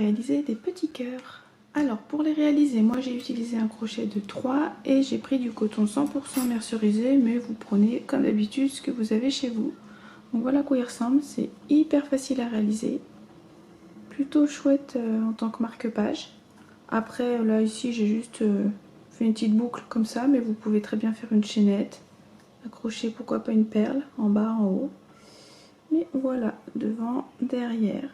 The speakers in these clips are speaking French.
réaliser des petits cœurs. Alors pour les réaliser, moi j'ai utilisé un crochet de 3 et j'ai pris du coton 100% mercerisé, mais vous prenez comme d'habitude ce que vous avez chez vous. Donc voilà à quoi il ressemble, c'est hyper facile à réaliser, plutôt chouette en tant que marque-page. Après là ici j'ai juste fait une petite boucle comme ça, mais vous pouvez très bien faire une chaînette, accrocher pourquoi pas une perle en bas, en haut. Mais voilà, devant, derrière.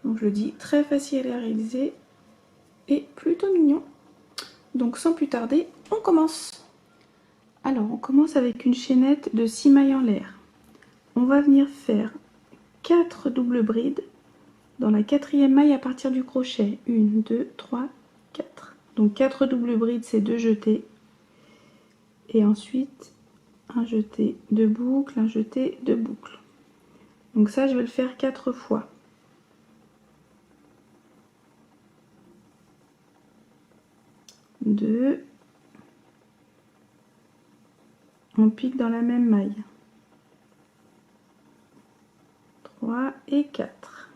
Donc je le dis, très facile à réaliser et plutôt mignon. Donc sans plus tarder, on commence. Alors on commence avec une chaînette de 6 mailles en l'air. On va venir faire 4 doubles brides dans la quatrième maille à partir du crochet. 1, 2, 3, 4. Donc 4 doubles brides, c'est 2 jetés. Et ensuite un jeté de boucle, un jeté de boucle. Donc ça je vais le faire 4 fois. Deux, on pique dans la même maille. 3 et 4.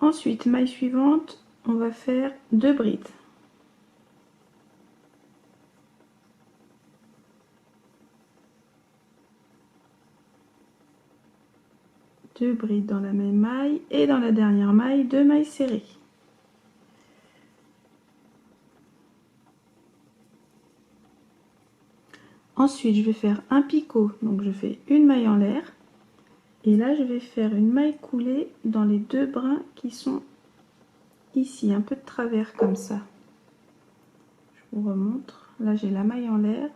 Ensuite, maille suivante, on va faire 2 brides. Deux brides dans la même maille et dans la dernière maille, 2 mailles serrées. Ensuite, je vais faire un picot, donc je fais une maille en l'air. Et là, je vais faire une maille coulée dans les 2 brins qui sont ici, un peu de travers comme ça. Je vous remontre. Là, j'ai la maille en l'air.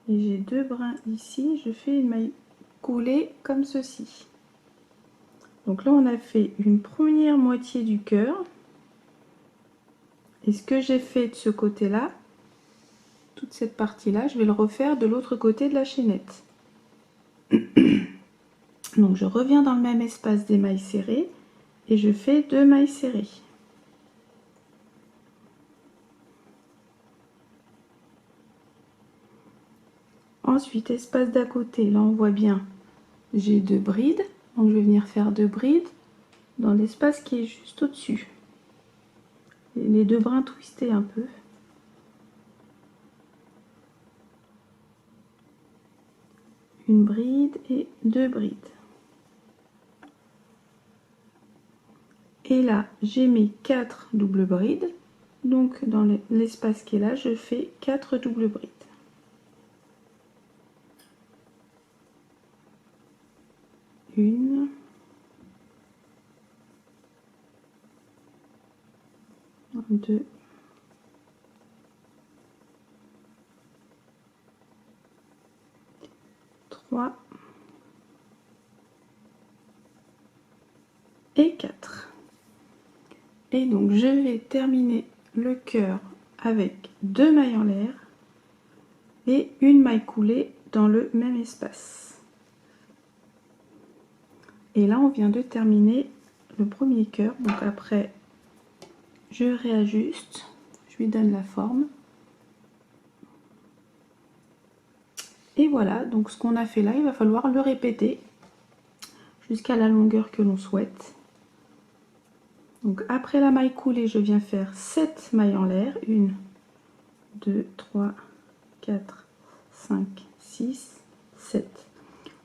Et j'ai 2 brins ici. Je fais une maille coulée comme ceci. Donc là, on a fait une première moitié du cœur. Et ce que j'ai fait de ce côté-là, toute cette partie-là, je vais le refaire de l'autre côté de la chaînette. Donc je reviens dans le même espace des mailles serrées et je fais 2 mailles serrées. Ensuite, espace d'à côté, là on voit bien, j'ai 2 brides. Donc je vais venir faire 2 brides dans l'espace qui est juste au-dessus. Les 2 brins twistés un peu. Une bride et 2 brides. Et là, j'ai mes 4 doubles brides. Donc dans l'espace qui est là, je fais 4 doubles brides. Une, deux, trois et 4. Et donc je vais terminer le cœur avec 2 mailles en l'air et une maille coulée dans le même espace. Et là on vient de terminer le premier cœur. Donc après je réajuste, je lui donne la forme. Et voilà, donc ce qu'on a fait là, il va falloir le répéter jusqu'à la longueur que l'on souhaite. Donc après la maille coulée, je viens faire 7 mailles en l'air. 1, 2, 3, 4, 5, 6, 7.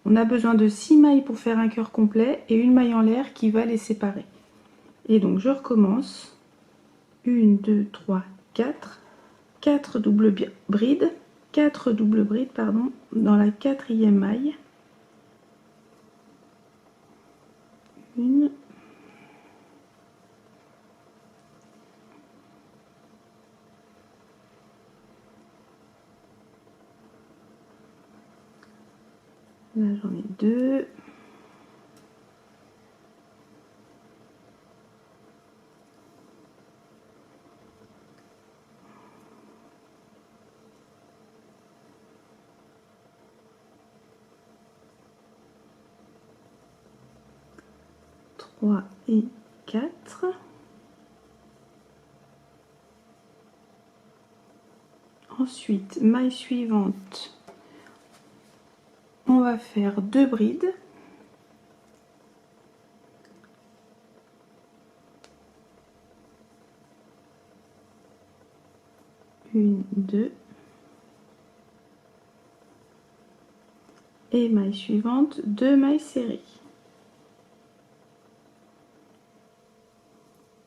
On a besoin de 6 mailles pour faire un cœur complet et une maille en l'air qui va les séparer. Et donc je recommence. 1, 2, 3, 4. 4 doubles brides. 4 doubles brides, pardon, dans la quatrième maille. Une. Là j'en ai 2. Et 4. Ensuite, maille suivante, on on va faire 2 brides. Une, deux. Et maille suivante, 2 mailles serrées.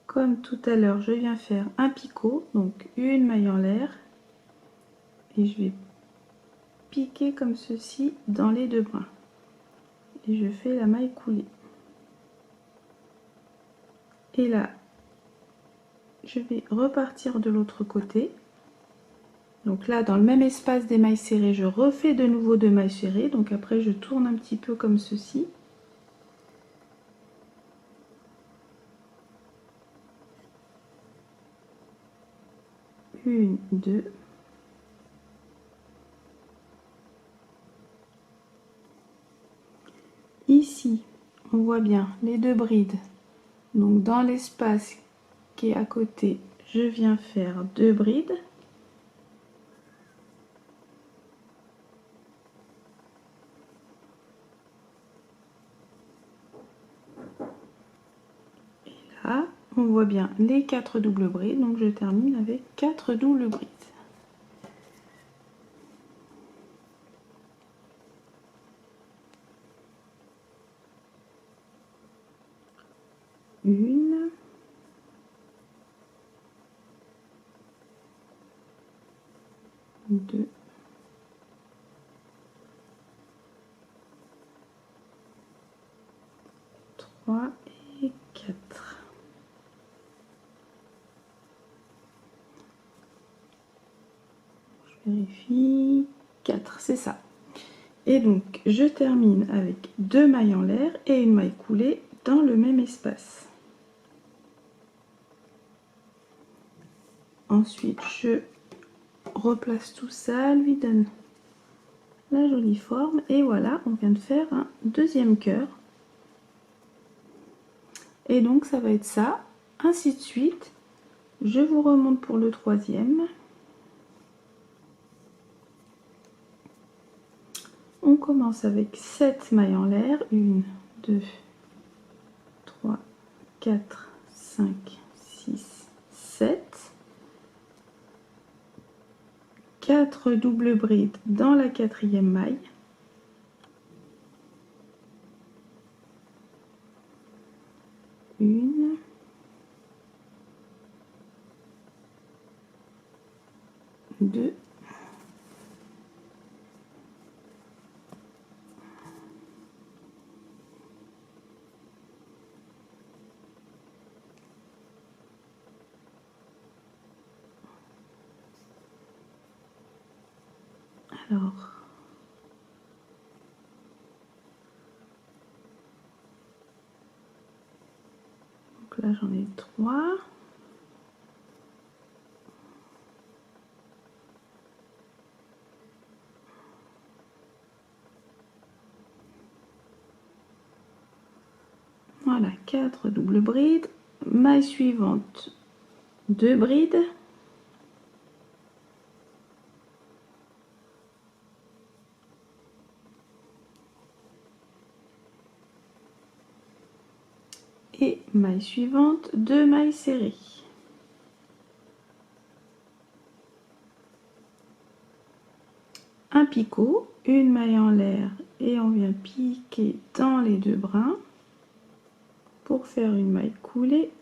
Comme tout à l'heure, je viens faire un picot, donc une maille en l'air. Et je vais piquer comme ceci dans les 2 brins. Et je fais la maille coulée. Et là, je vais repartir de l'autre côté. Donc là, dans le même espace des mailles serrées, je refais de nouveau 2 mailles serrées. Donc après, je tourne un petit peu comme ceci. Une, deux. Ici, on voit bien les 2 brides. Donc dans l'espace qui est à côté, je viens faire 2 brides. Et là, on voit bien les 4 doubles brides. Donc je termine avec 4 doubles brides. Une. Deux. Trois et 4. Je vérifie. 4, c'est ça. Et donc, je termine avec 2 mailles en l'air et une maille coulée dans le même espace. Ensuite, je replace tout ça, lui donne la jolie forme. Et voilà, on vient de faire un deuxième cœur. Et donc, ça va être ça, ainsi de suite. Je vous remonte pour le troisième. On commence avec 7 mailles en l'air. 1, 2, 3, 4, 5, 6, 7. 4 doubles brides dans la 4e maille. Une. Deux. Alors, donc là j'en ai 3. Voilà, 4 doubles brides. Maille suivante, 2 brides. Et maille suivante, 2 mailles serrées. Un picot, une maille en l'air et on vient piquer dans les 2 brins pour faire une maille coulée.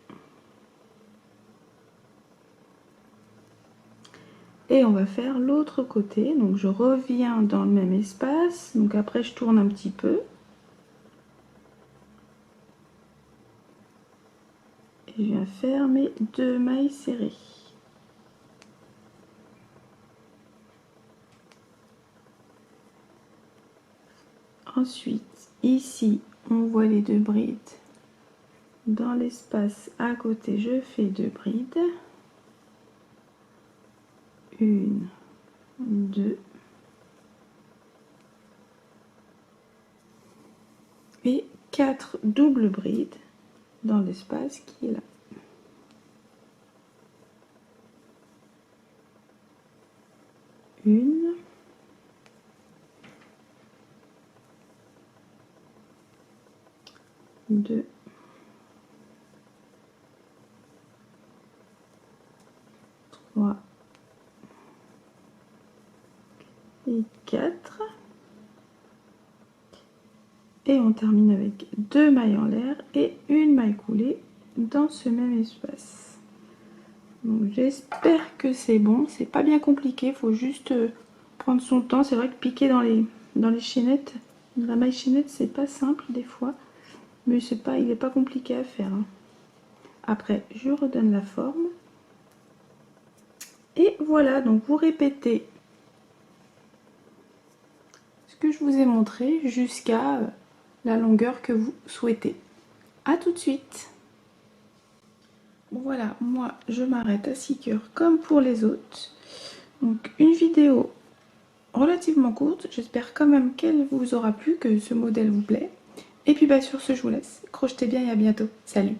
Et on va faire l'autre côté, donc je reviens dans le même espace, donc après je tourne un petit peu. Et je viens faire mes 2 mailles serrées. Ensuite, ici, on voit les 2 brides. Dans l'espace à côté, je fais 2 brides. 1, 2. Et 4 doubles brides dans l'espace qui est là. Une. 2, 3 et 4. Et on termine avec 2 mailles en l'air et une maille coulée dans ce même espace. Donc j'espère que c'est bon, c'est pas bien compliqué, il faut juste prendre son temps. C'est vrai que piquer dans les chaînettes, la maille chaînette, c'est pas simple des fois, mais c'est pas, il n'est pas compliqué à faire, hein. Après je redonne la forme et voilà, donc vous répétez ce que je vous ai montré jusqu'à la longueur que vous souhaitez. A tout de suite. Bon voilà, moi je m'arrête à 6 cœurs comme pour les autres. Donc une vidéo relativement courte, j'espère quand même qu'elle vous aura plu, que ce modèle vous plaît. Et puis bah sur ce je vous laisse, crochetez bien et à bientôt, salut.